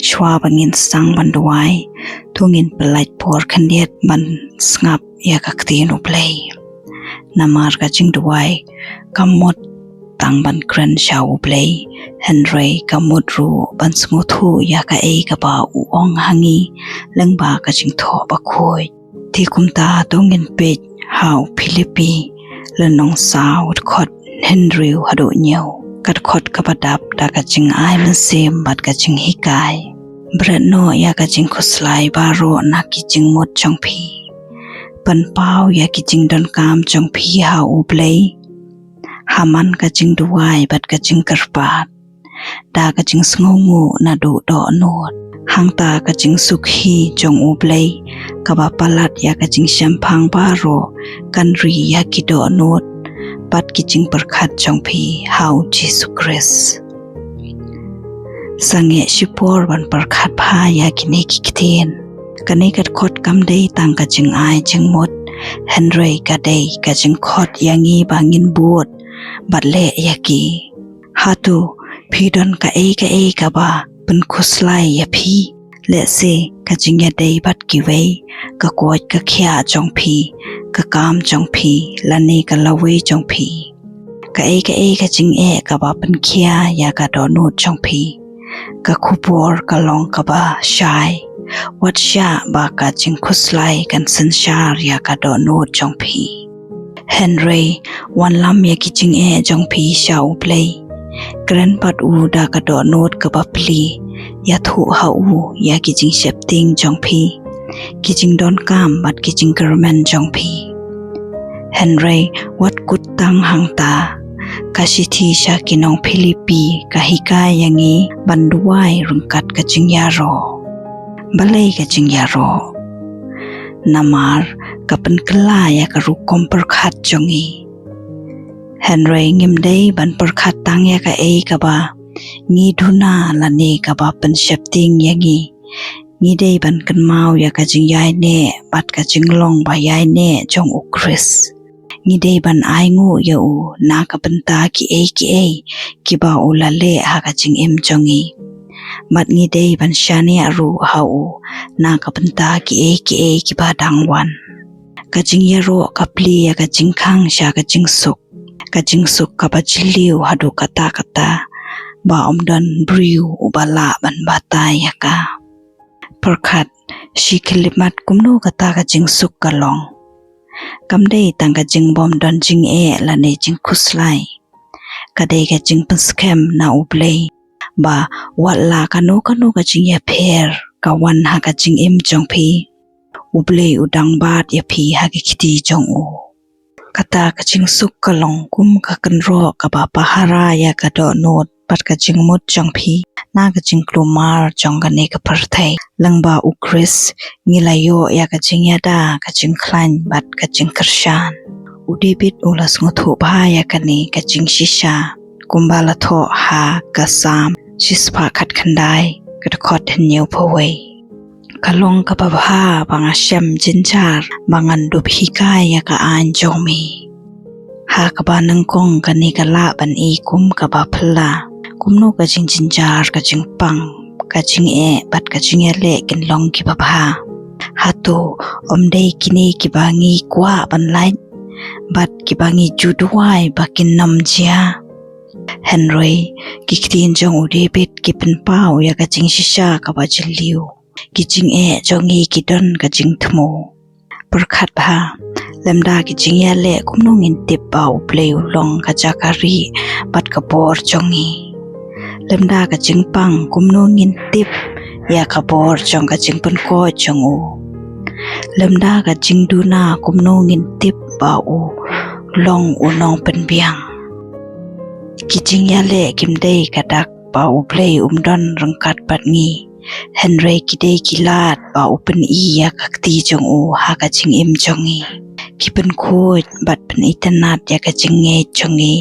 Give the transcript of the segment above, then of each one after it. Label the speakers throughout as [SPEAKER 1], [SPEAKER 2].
[SPEAKER 1] Shwa bangin sang banduai tungin pelait por kandiat ban ngap ya kakti no play namar kaching duai kamot tang ban kran shau play Henry kamot ru ban smuthu ya ka ei ka ba uong hangi lengba kaching tho ba khoi ti kumta tungin pe hau Philippi lenong sao khot Henry hadu nyau kat khot kapadap da kaching ai man sem bat kaching hikai bretno ya kaching khuslai baro na kiching mot chongphi pan pau ya kiching don kam chongphi ha uplei haman kaching duai bat kaching karpat da kaching sngongu na do do not hangta kaching sukhi chong uplei kaba palat ya kaching shamphang baro kanri ya kido not pat kiching perkhat chongphi hau Jesus Christ sange shipor ban perkhat pha ya kine kikten kane kat khot kam dei tang kaching ai chingmot Henry ka dei kaching khot yangi bangin buot batle yaki hatu phidon ka ei ka ba pen khuslai ya phi le se kaching ya dei bat ki wei ka koi ka khya chongphi ka kam chongphi lani ka lawe chongphi ka ei kaching ka ba pen khya ya ka do no chongphi ka khupor ka long ka ba shai wat sha ba ka ching khuslai kan sanshar ya ka do no chongphi Henry wan lam ya kiching chongphi shau play grandpat u da ka do not ka ba pli ya thu ha u ya kiching shepting chongphi kiching don kam bat kiching garment chongphi Henry wat kut tang hangta kasithi sha kinong Philippi kahika yangi banduai rungkat kaching yaro balai kaching yaro namar kapan kala ya karu komper khat chongi Henry ngimdei ban perkhat tang ya ka ei ka ba ngi dhuna lani ka ba pen shepting yangi ngi dei ban kan mau ya ka jing yai ne bat ka jing long ba yai ne chong u Chris ngi dei ban ai ngu ya u na ka penta ki ei ki ba u la le ha ka jing em chongi mat ngi dei ban shani aru ha u na ka penta ki ei ki ba dangwan ka jing ya ro ka pli ya ka jing khang sha ka jing suk ka ba chiliu hadu kata ba omdan briu ubala ban batai ya ka perkhat shikilimat kumno kata ka jing suk ka long kamdei tang ka jing bom don jing la ne jing khuslai kadei ka jing penskem na ublei ba wala kanu ka jing ya pher ka wan ha ka jing em chongphi ublei udang bat ya phi ha ki khiti chong u kata ka jing suk ka long kum ka kan ro ka ba pahara ya ka do not pat ka jing mut chongphi na ka jing klumar chong ka ne ka parthai langba u Chris ngilayo ya ka jing ya da ka jing klan bat ka jing karshan u David ulas ngothu bha ya ka ne ka jing shisha kumbala tho ha ka sam shispa khat khandai ka khot hnyeu phawei kalong ka babha banga shem jinchar bangan du phikai ya ka an jomi ha ka ba nang kong ka ni ka la ban e kum ka ba phla kumno ka jing jinchar ka jing pang ka jing bat ka jing le kin long ki babha hatu omdei kini ki bangi kwa ban lai bat ki bangi juduai bakin namjia Henry ki ktin jong u David ki pen pau ya ka jing shisha ka ba jiliu kiching jongi kidon ka jing thmo perkhat bha lemda ki jing ya le kumnong in tip pau play long ka jakari bat ka bor jongi lemda ka jing pang kumnong in tip ya ka bor jong ka jing pen ko jongu lemda ka jing duna kumnong in tip pau long unong pen biang kiching ya le kimdei ka dak pau play don rangkat pat ngi Henry kidei kilat ba open ya kakti jong u ha ka jing em jongi kipen khoi bat pen itanat ya ka jing nge jongi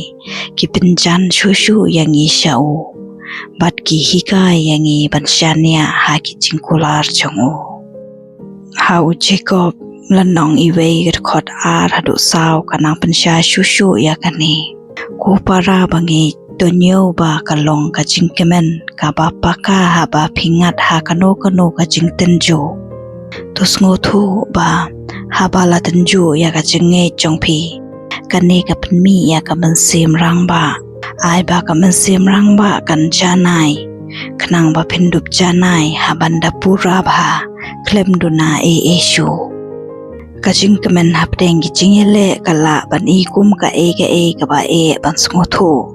[SPEAKER 1] kipen jan shushu yangi shau bat ki hika yangi ban shania ha ki jing kular jong u ha u Jacob lanong iwei khot ar hadu saw kanang pen sha shushu ya ka ni ko para bangi tonyo ba kalong ka jing kemen ba paka haba pingat ha kano ka jing tenjo tus ngotu ba haba la tenjo ya ka jinge jongpi kane ka penmi ya ka mensim rang ba ai ba ka mensim rang ba kan janai khnang ba phendup janai habanda pura ba klem duna eshu kajing kemen hapdeng gi jingele kala ban I kum ka ba ban sngotu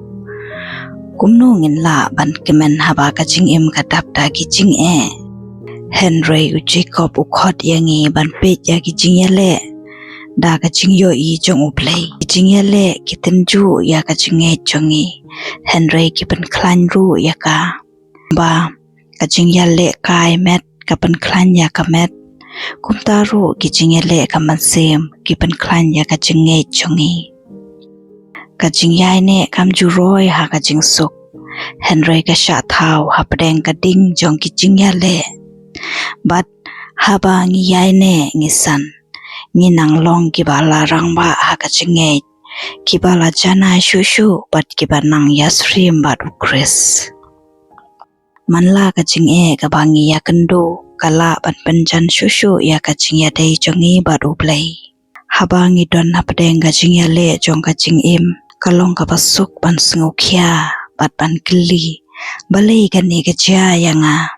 [SPEAKER 1] kumno ngin la ban kemen haba kajing im ka dap da gi jing Henry u Jacob u khot yangi ban pe ya gi jingele da ka jing yo I jong u play jingele kitenju ya ka jinge jongi Henry ki ban klan ru ya ka ba ka jing ya le kai met ka ban klan ya ka met kumtaru ki jingele ka mansem ki ban klan ya ka jinge jongi ka jing yai ne kam ju roi ha ka jing suk Henry ka sha thau ha pdeng ka ding jong ki jing ya le but haba ngi yai ne ngi san ngi nang long ki ba la rang ba ha ka jinge ki ba la jana shu but ki ba nang yasrim ba du Chris man la ka jing ka ba ngi ya kando kala ban penjan shu ya ka jing ya dei jongi ba du play haba ngi don na pdeng ka jing ya le jong ka jing im kalong ka pasuk ban sngu khya bat ban kli balei ka ni ka ja yanga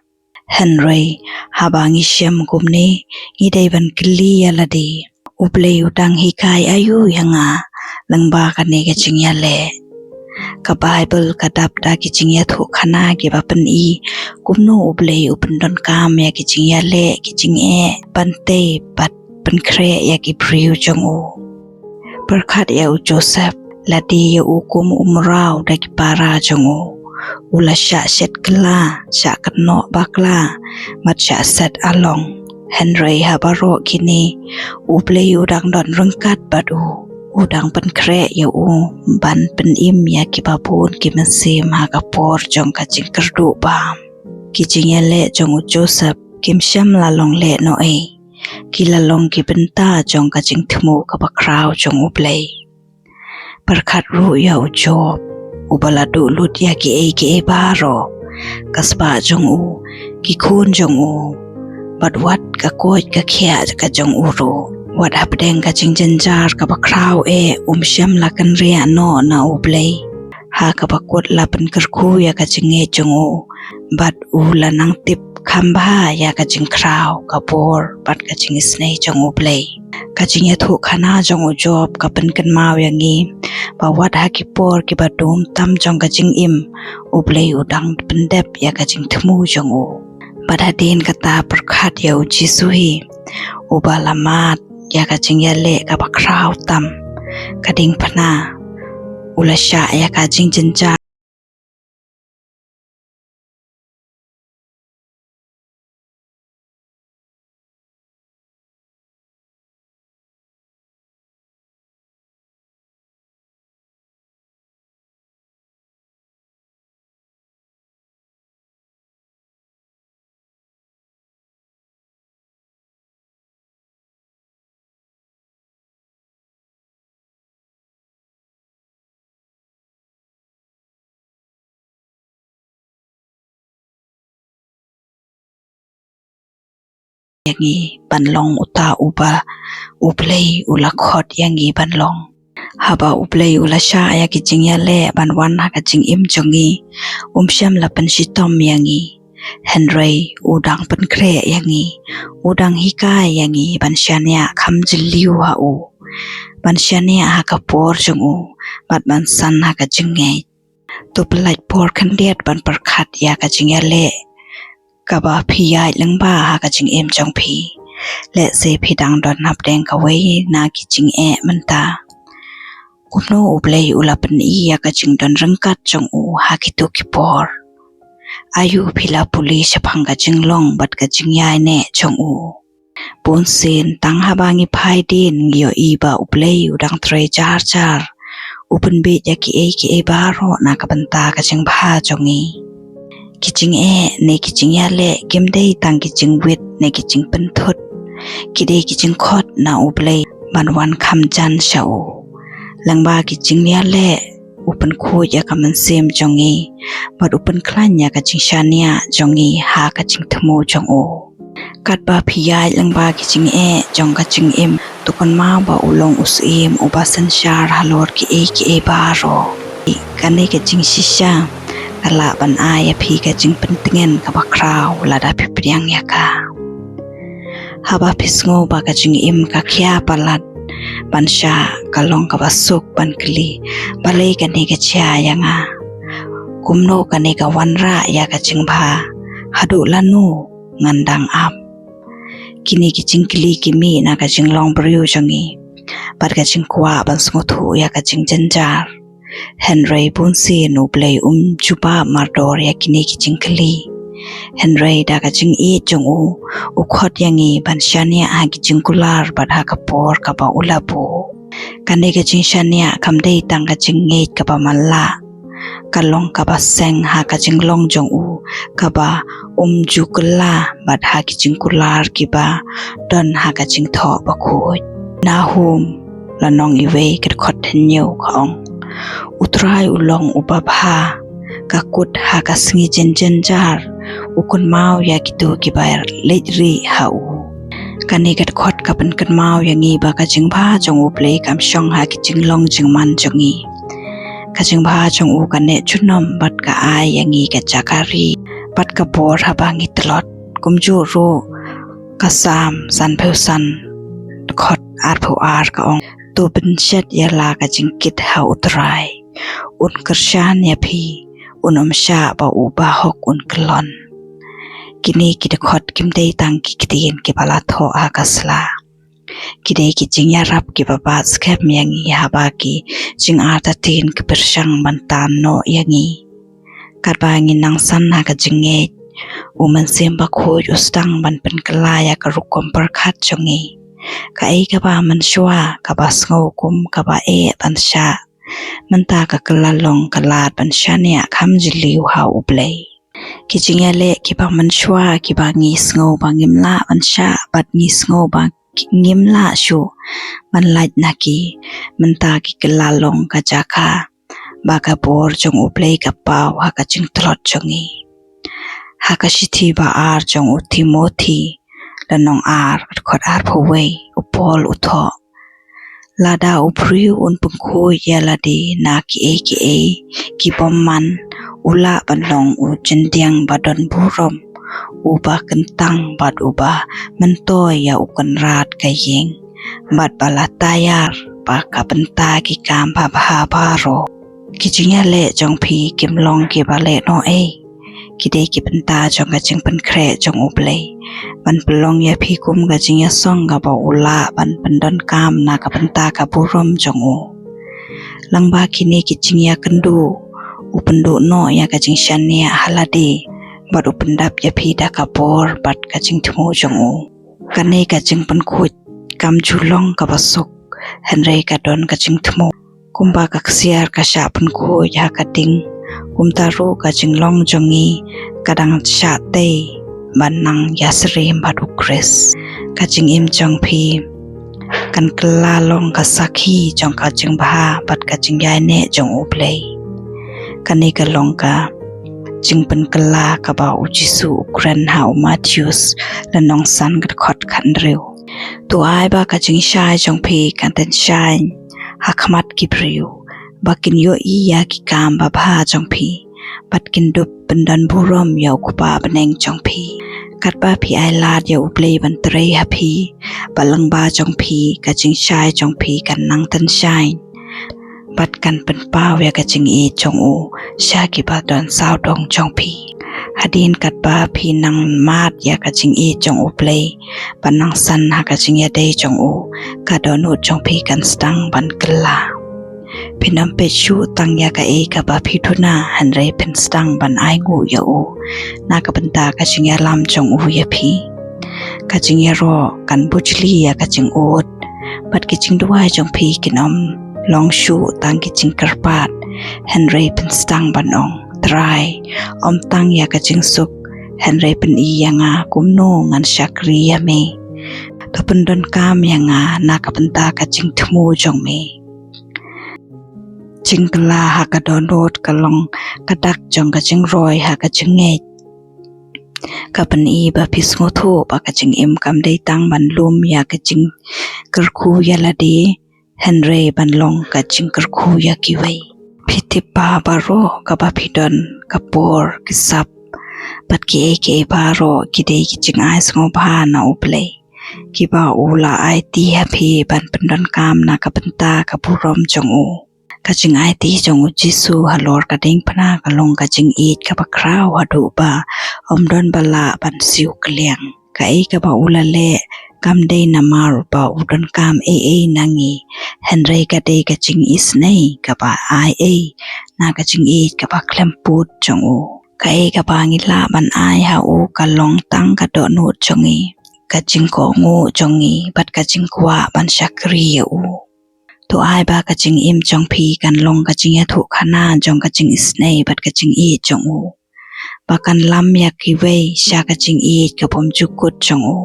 [SPEAKER 1] Henry haba ngi shem kumni ngi dei ban kli ya la di uplei utang hi kai ayu yanga langba ka ni ka jing ya le ka Bible ka dap da ki jing ya thu khana ki ba pen I kumno uplei upen don kam ya ki jing ya le ki jing ban te pat pen kre ya ki priu jong u perkhat ya u Joseph la di ya u kum umrau da ki para jong u ula sha set kla sha kno bakla mat sha set along Henry habaro kini uplei udang don rengkat badu udang pen kre ya u ban pen im ya ki babun ki mesim ha ka por jong ka jing kerdu bam ki jing ya le jong u Joseph kim sham la long le no ki la long ki benta jong ka jing thmu ka ba kraw jong u play perkhat ru ya u job ubala du lut ya ki baro kasba jong u ki khun jong u but what ka koi ka khya ka jong u ro wat hapdeng ka jing janjar ka ba kraw sham la kan ria no na u play ha ka ba kot la pen kerku ya ka jinge jong u but u la nang tip khamba ya ka jing kraw ka por but ka jing snei jong u play ka jing ya thu khana jong u job ka pen kan maw yangi ba wat ha ki por ki ba dum tam jong ka jing im u play u dang pen dep ya ka jing thmu jong u badadin kata perkhat ya u Jisu hi u balamat ya ka jing ya le ka ba kraw tam ka ding phana ula sha ya ka jing jinja yangi banlong uta uba uplei ula khot yangi banlong haba uplei ula sha ya ki jing ya le ban wan ha ka jing im jongi sham la pan shi tom yangi Henry udang pen kre yangi udang hikai yangi ban shania kham jiliu ha u ban shania ha ka por jong u bat ban san ha ka jinge tu plai por khan diet ban perkhat ya ka jing ya le ka ba phi yai lengba ha ka jing em jong phi le se phi dang don hap deng ka wei na ki jing man ta kumno uplei ula pen I ya ka jing don rengkat jong u ha ki tu ki por ayu phila police phang ka jing long bat ka jing yai ne jong u pun sin tang ha ba ngi phai din yo I ba uplei udang tre jar upun be ya ki ba ro na ka banta ka jing bha jongi kiching ne kiching ya le kim dei tang kiching wit ne kiching pen thut ki dei kiching khot na uplei ban wan kham jan shau langba kiching ya le upan khoya ka man sem jongi bat upan klanya ka jing shania jongi ha ka jing thmo jong o kat ba phiyai lang ba ki jing e jong ka jing im tukon ma ba ulong usim ubasan shar halor ki e ba ro kane ka jing shisha kala ban aya phi ka jing pentingen ka ba kraw la da phipriang ya ka haba pisngo ba ka jing im ka khya palat bansha kalong ka basuk ban kli balai ka ne ka cha yanga kumno ka ne ka wanra ya ka jing bha hadu lanu ngandang ap kini ki jing kli ki mi na ka jing long briu jongi par ka jing kwa ban sngo thu ya ka jing janjar Henry bunsi no play chupa mardor ya kini ki jing kli Henry da ka jing e jong u khot yangi ban shania a ki jing kular badha ka por ka ba ulabu kane ka jing shania kamdei tang ka jing nge ka ba malla kalong ka ba seng ha ka jing long jong u ka ba jukla badha ki jing kular ki ba don ha ka jing tho ba khoi na hum la nong iwe ka khot henyo khong utrai ulong ubabha ka kut ha ka sngi jar ukun mau ya kitu ki bayar lejri hau kani kat khot ka pan kan mau yangi ba ka jing bha jong u play kam shong ha ki jing long jing man jongi ka jing bha jong u ka ne chunom bat ka ai yangi ka chakari pat ka bor ha ba ngi tlot kumju ro ka sam san pheu san khot ar phu ar ka ong tu bin shet ya la ka jing kit ha utrai un kershan ya phi unom sha ba u ba hok un klon kini ki de khot kim dei tang ki ktin ki bala tho akasla kidei ki jing ya rap ki baba skep yangi ha ba ki jing ata tin ki pershang bantan no yangi karba ngi nang san na ka jing nge uman sem ba khoj ustang ban pen kala ya ka rukom par khat jongi ka ei ka ba man shwa ka ba sngo kum ka ba e ban sha man ta ka kala long kala ban shania kham jiliu ha uplay ki jingya le ki ba man shwa ki ba ngi sngo ba ngimla ban sha bat ngi sngo ba ngimla shu man lait na ki man ta ki kala long ka jaka ba ka bor jong uplay ka paw ha ka jing trot jongi ha ka shithi ba ar jong u timothy lanong ar khot ar phowe upol utho lada upriu un pungkhu yaladi na ki e ki bomman ula banlong u jendiang badon burom uba kentang bad uba mentoy ya ukan rat kayeng bad balatayar pa kapenta ki kam ba baro ki jingya le jong phi kimlong ki bale no e kidei ki penta jong ka jing pen khre jong uplay ban pelong ya phi kum ga jing ya song ga ba ula ban pendon kam na ka penta ka burom jong u langba kini ki jing ya kendu upendu no ya ka jing shania haladi bad upendap ya phi da ka bor bat ka jing thmu jong u kane ka jing pen khut kam julong ka basuk henry ka don ka jing thmu kumba ka ksiar ka sha pen ko ya ka ting kumtaru ka jinglong jongi kadang sha te banang yasri badu kris ka jingim jong phi kan kala long ka sakhi jong ka jing bha bat ka jing yai ne jong uplay kani ka long ka jing pen kala ka ba u jisu ukran ha matthews lanong san ka khot khan reu tu ai ba ka jing shai jong phi kan ten shai hakmat ki priu bakin yo iya ki kam ba bha jong phi patkin dup pendan burom ya kupa beneng jong phi katba phi ai lat ya uplay ban tre ha phi balang ba jong phi ka jing shai jong phi kan nang tan shai pat kan pen paw ya ka jing e jong u sha ki ba don saw dong jong phi hadin katba phi nang mat ya ka jing e jong uplay banang san ha ka jing ya dei jong u ka don u jong phi kan stang ban kala pinam pe chu tang ya ka e ka ba phithuna hanre pen stang ban ai ngu ya u na ka banta ka jing ya lam jong u ya phi ka jing ya ro kan buchli ya ka jing ot pat ki jing duai jong phi kinom long shu tang ki jing karpat hanre pen stang ban ong try tang ya ka jing suk hanre pen i ya nga kumno ngan shakri ya me to pen don kam ya nga na ka banta ka jing thmu jong me จิงกลาหากะดอนโดดกะลองกะดักจองกะจิงรอยหากะจิงเงจกะปันอีบะพิสงโทปะกะจิงเอ็มกำได้ตั้งบันลุมยากะจิงกระคูยาลาดีเฮนเรบันลองกะจิงกระคูยากิไวพิธิปาบาโรกะบะพิดอนกะปอร์กิซับปัดกิเอกิบาโรกิเดกิจิงไอสงบานาอุเปเลกิบาอูลาไอตีฮะพีบันเป็นดอนกามนากะปันตากะบุรมจงอูกะจิงไอตีจงอุจิสูฮะลอร์กะเด้งพนากะลงกะจิงอีดกะบะคราวฮะดูบาอมดอนบะลาบันซิวกะเลียงกะเอกะบาอูลาเลกำได้นามารุบาอุดนกามเอนางีเฮนเรกะเดกะจิงอิสเนกะบาไอนากะจิงอีดกะบะเคลมปูดจงอูกะเอกะบางิลาบันไอฮาอูกะลองตังกะดอนูดจงอีกะจิงกองูจงอีบัดกะจิงกวาบันชักรีอูตัวไอบากะจิงอิมจงพีกันลงกะจิงยะทุขนาจงกะจิงอิสเนบัดกะจิงอีจงอูบากันลัมยากิเวชากะจิงอีกะปมจุกุดจงอู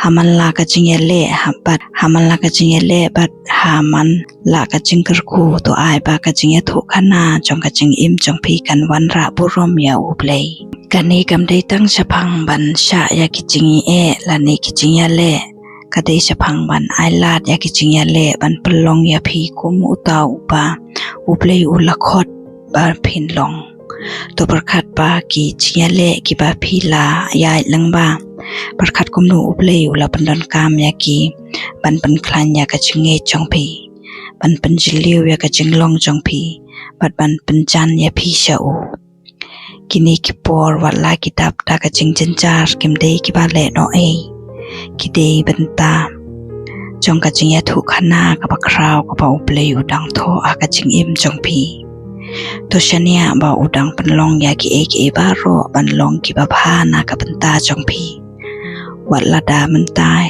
[SPEAKER 1] หามันลากะจิงยะเลหามันลากะจิงยะเลบัดหามันลากะจิงกระคูตัวไอบากะจิงยะทุขนาจงกะจิงอิมจงพีกันวันระบุรมยาอุเปลกันนี้กำได้ตั้งชะพังบันชะยากิจิงเอละนี้กิจิงยะเลกะได้ชะพังบันไอลาดยากิจิงยะเลบันปลองยาพีกุมอุตาอุปาอุเปลอุละคดบาพินลองตัวประคัดบากิจิงยะเลกิบาพีลายายลังบาประคัดกุมนูอุเปลอุละปันดอนกามยากีบันปันคลันยากะจิงเงจงพีบันปันจิลิวยากะจิงลองจงพีบัดบันปันจันยาพีชาอูกินีกิปอร์วัดลากิดับดากะจิงจันจาร์กิมเดกิบาเลโนเอกิเดบันตาจงกะจิงยะทุขนากะบะคราวกะบะอุเปลอุดังโทอากะจิงอิมจงพีตัวชะเนียบาอุดังปันลองยากิเอกิบาโรบันลองกิบะพานากะปันตาจงพีวัดละดามันตาย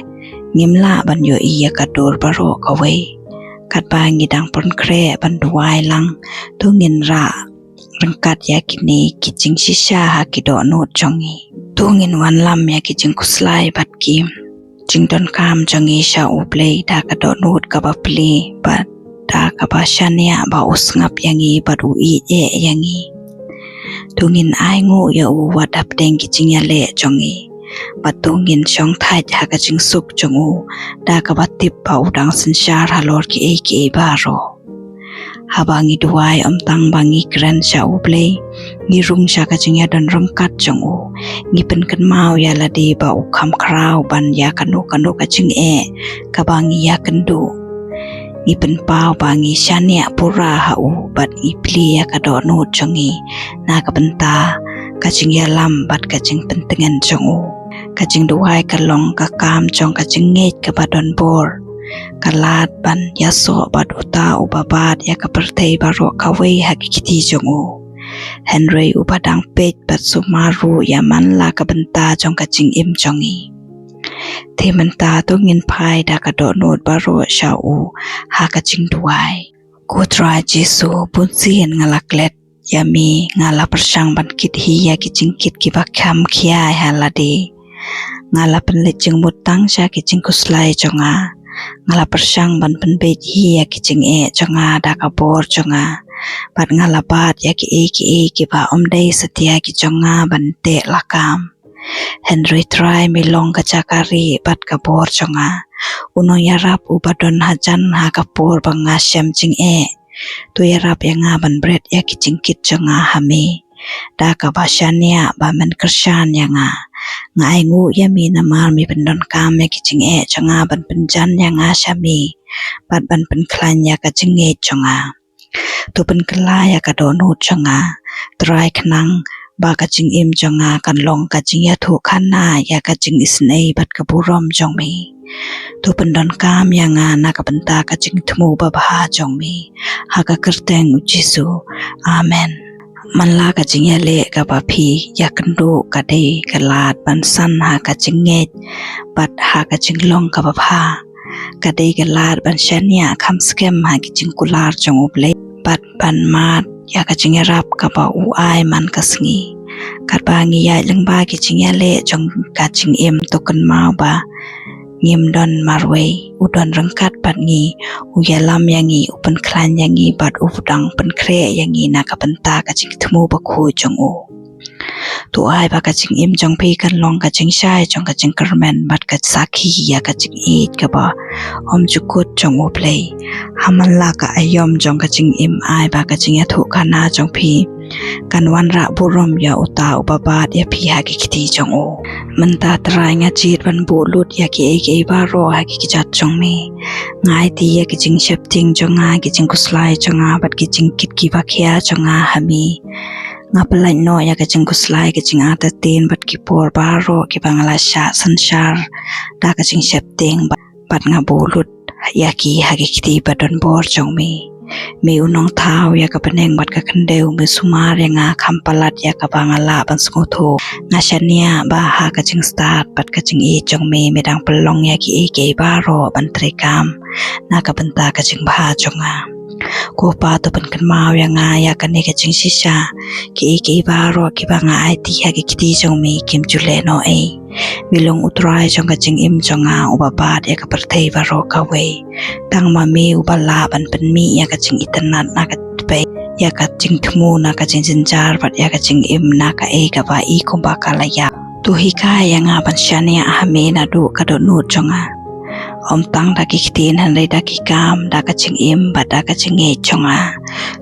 [SPEAKER 1] งิมละบันโยอียะกะโดรบะโรกะเวกัดบางิดังปนแครบันดวายลังตุงินระรังกัดยากินีกิจิงชิชาหากิโดโนดจงอีตุงินวันลำยากิจิงกุสไลบัดกิมจิงดอนคามจงอีชาอุเปลดากะโดโนดกะบะปลีบัดดากะบะชะเนียบาอุสงับยังอีบัดอุอีเอยังอีตุงินไองูยาอูวัดดับเดงกิจิงยะเลจงอีบัดตุงินชองไทยหากะจิงสุกจงอูดากะบัดติบเป่าดังสัญชาร์ฮาลอร์กิเอกิบาโรหาบางิดวายอมตังบางิแกรนชาอุเปลงิรุงชากะจิงยะดอนรังกัดจงอูงิเป็นกันมาวยาลาดีบาอุคำคราวบันยากะนุกะนุกะจิงเอกะบางิยากันดูงิเป็นปาวบางิชาเนียปุราหาอูบัดอิปลียากะดอนูจงอีนากะบันตากะจิงยะลัมบัดกะจิงเป็นตึงันจงอูกะจิงดวายกะลองกะกามจงกะจิงเงจกะบาดอนบอร์กะลาดบันยะโสบัดอุตาอุบาบาดยะกะประเทบาโรกะเวหะกิคิติจงอูเฮนเรอุบาดังเป็ดบัดสุมารูยามันลากะบันตาจงกะจิงอิมจงอีเทมันตาตุงินพายดากะโดโนดบาโรชาอูหากะจิงดวายกูตรายเจซูบุญเซียนงะลักเล็ดยามีงาลาประชังบันกิดฮียากิจิงกิดกิบักคำขี้ายฮาลาดีงาลาเป็นเลจิงมุดตั้งชากิจิงกุสไลจงางาลาประชังบันเป็นเบดฮียากิจิงเอจงาดากะบอร์จงาบัดงาลาบาดยากิเอกิบาอมได้สติยากิจงาบันเตะละกามเฮนรีทรายมิลองกะจาการีบัดกะบอร์จงาอุโนยารับอุบดอนหาจันหากะปอร์บังงาเชมจิงเอตัวยารับยังงาบันเบรดยากิจิงกิดจงาฮามีดากะบาชาเนียบามันกระชานยังงไองูยามีนามามีเป็นดอนกามยากิจิงเอจงาบันเป็นจันยังงาชามีบัดบันเป็นคลันยากะจิงเอจงาตัวเป็นกลายากะโดนูจงาตรายขนังบากะจิงอิมจงากันลองกะจิงยะทุขันนายากะจิงอิสเนบัดกะบุรอมจงมีตัวเป็นดอนกามยังงานากะบันตากะจิงทมูบะบาจงมีหากะกระแตงอุจิสุอาเมนมันลากะจิงยะเลกะบะพียากันดูกะเดกะลาดบันสันหากะจิงเงจบัดหากะจิงลองกะบะพากะเดกะลาดบันชันยาคัมสเกมหากะจิงกุลาร์จงอุบเลบัดบันมาดยากะจิงยะรับกะบะอูอายมันกะสงีกัดบางิยายลังบากิจิงยะเลจงกะจิงเอ็มตกันมาบา ngim don marwe udon rangkat bat ngi uyalam yangi upan klan yangi bat udang pen kre yangi naka benta ka jing thmu ba khu jong u tu ai ba ka jing im jong phi kan long ka jing shai jong ka jing kermen bat ka sakhi ya ka jing eat ka ba om chukut jong u play haman la ka ayom jong ka jing im ai ba ka jing ya thu khana jong phi kan wan ra burom ya uta ubabat ya phi ha ki khiti jong u manta trai nga chit ban bu lut ya ki e ba ro ha ki chat jong mi ngai ti ya ki jing shep ting jong a ki jing kuslai jong a bat ki jing kit ki ba khia jong a ha mi nga palai no ya ka jing kuslai ki jing a ta tin bat ki por ba ro ki bangla sha sanshar da ka jing shep ting bat nga bu lut ya ki ha ki khiti ba don bor jong mi unong thau ya ka paneng bat ka khandeu mi sumar ya nga khampalat ya ka bangala ban sngo tho nga shania ba ha ka jing start bat ka jing e jong mi medang pelong ya ki e ke ba ro ban trekam na ka banta ka jing bha jonga ko pa to ban kan mau ya nga ya ka ne ka jing sisa ki e ke ba ro ki ba nga ai ti ha ki ti jong mi kim chule no e milong utrai jong ka jing im jonga ubabat ya ka parthei ba ro ka we tang ma mi ubala ban pen mi ya ka jing itanat na ka pe ya ka jing thmu na ka jing jinjar bat ya ka jing im na ka e ka ba i ko ba ka la ya tu hi ka ya nga ban shania ha me na du ka do nu jonga om tang da ki tin han le da ki kam da ka jing im ba da ka jing e jonga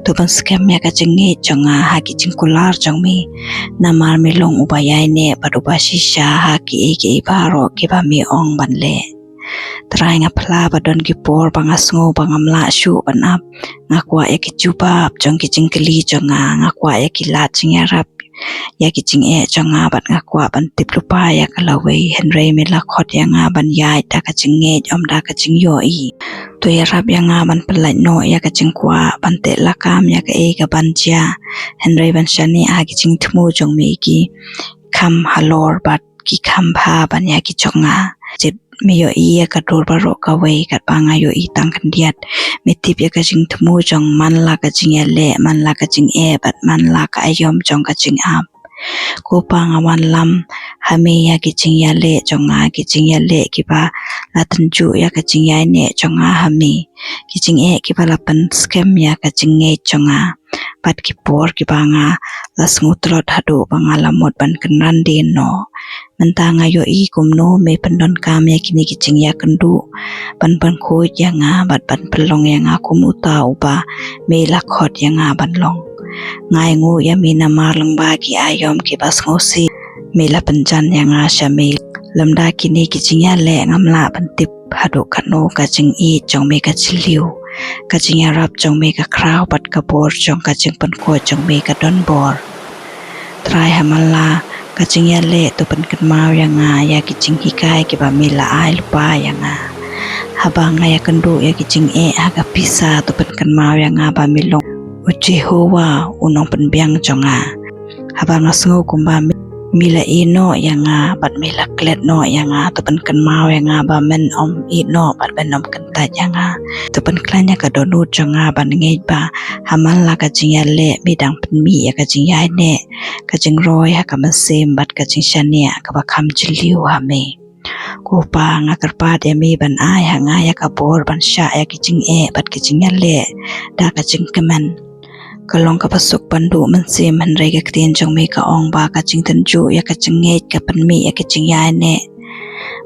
[SPEAKER 1] tu ban scam ya ka jing e jonga ha ki jing kular jong mi na mar mi long ubayai ne ba du ba shisha ha ki e ke ba ro ki ba mi ong ban le trai nga phla ba don ki por banga sngo bangam la shu ban ap nga kwa ya ki chupap jong ki jing kli jonga nga kwa ya ki la jing ya rap ya ki jing e jonga bat nga kwa ban tip lupa ya ka lawe henry me la khot ya nga ban yai ta ka jing e om da ka jing yo i to ya rap ya nga ban palai no ya ka jing kwa ban te la kam ya ka e ka ban chia henry ban shani a ki jing thmu jong me ki kham halor bat ki kham pha ban ya ki jonga je mi yo i ya ka dor ba ro ka we ka panga yo i tang kan diat mi tip ya ka jing thmu jong man la ka jing ya le man la ka jing e bat man la ka ayom jong ka jing ap ko panga wan lam ha me ya ki jing ya le jong a ki jing ya le ki ba la tan ju ya ka jing ya ne jong a ha me ki jing e ki ba la pan scam ya ka jing e jong a bat ki por ki banga la smutrot hadu banga la mod ban kan ran din no mentanga yo i kumno me pandon kam ya kini ki jing ya kandu ban khoi ya nga bat ban pelong ya nga kumuta uba me la khot ya nga ban long ngai ngu ya mi na mar lang ba ki ayom ki bas ngosi me la panjan ya nga shamil lamda kini ki jing ya le ngamla ban tip hadu khano ka jing i jong me ka chiliu ka jing ya rap jong me ka kraw bat ka bor jong ka jing pan ko jong me ka don bor try hamala ka jing ya le to pan kan mau ya nga ya ki jing hikai ki ba mi la ai lupa ya nga haba nga ya kandu ya ki jing e aga pisa to pan kan mau ya nga ba mi long uchi huwa unong pan biang jonga haba nga sngo kumba mi la ino ya nga bat mi la klet no ya nga to pan kan mau ya nga ba men om i no bat ben om kan ta ya nga to pan klanya ka do nu jonga ban ngei ba hamal la ka jing ya le mi dang pan mi ya ka jing ya ne ka jing roi ha ka ma sem bat ka jing shania ka ba kham chiliu ha me ko pa nga karpa de mi ban ai ha nga ya ka bor ban sha ya ki jing e bat ki jing ya le da ka jing kaman kalong ka pasuk pandu man sim han re ka tin jong me ka ong ba ka jing tan ju ya ka jing e ka pan mi ya ka jing ya ne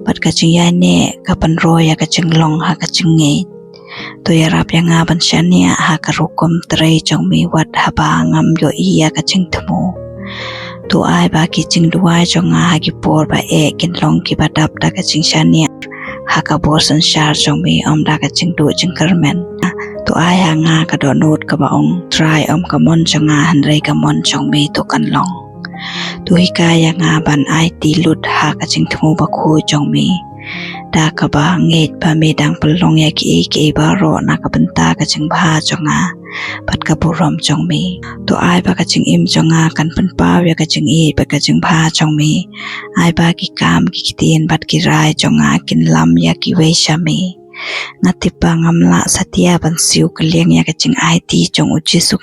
[SPEAKER 1] bat ka jing ya ne ka pan roi ya ka jing long ha ka jing e to ya rap ya nga ban shania ha ka rukom tre jong me wat ha ba ngam yo i ya ka jing thmu to ai ba ki jing duai jong a ha ki por ba e kin long ki ba dap da ka jing shania ha ka bor san shar jong me om da ka jing du jing karmen to ai ha nga ka do not ka ba ong try om ka mon jong a han re ka mon jong me to kan long to hi ka ya nga ban ai ti lut ha ka jing thmu ba khu jong me da ka ba nget ba me dang pelong ya ki ba ro na ka banta ka jing bha jong a pat ka burom jong me to ai ba ka jing im jong a kan pan pa ya ka jing e ba ka jing bha jong me ai ba ki kam ki tin bat ki rai jong a kin lam ya ki we sha me ngatipa ngamla satia ban siu kliang ya ka jing IT jong uchi su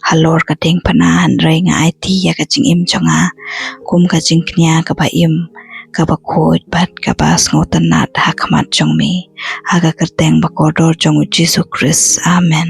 [SPEAKER 1] halor ka teng pana han rai nga IT ya ka jing im jonga kum ka jing knya ka ba im กะบะโคดบัดกะบาสงตนาดหักมัดจงมีหากะกะแตงบะกอดอจงอุจิสุคริสต์อาเมน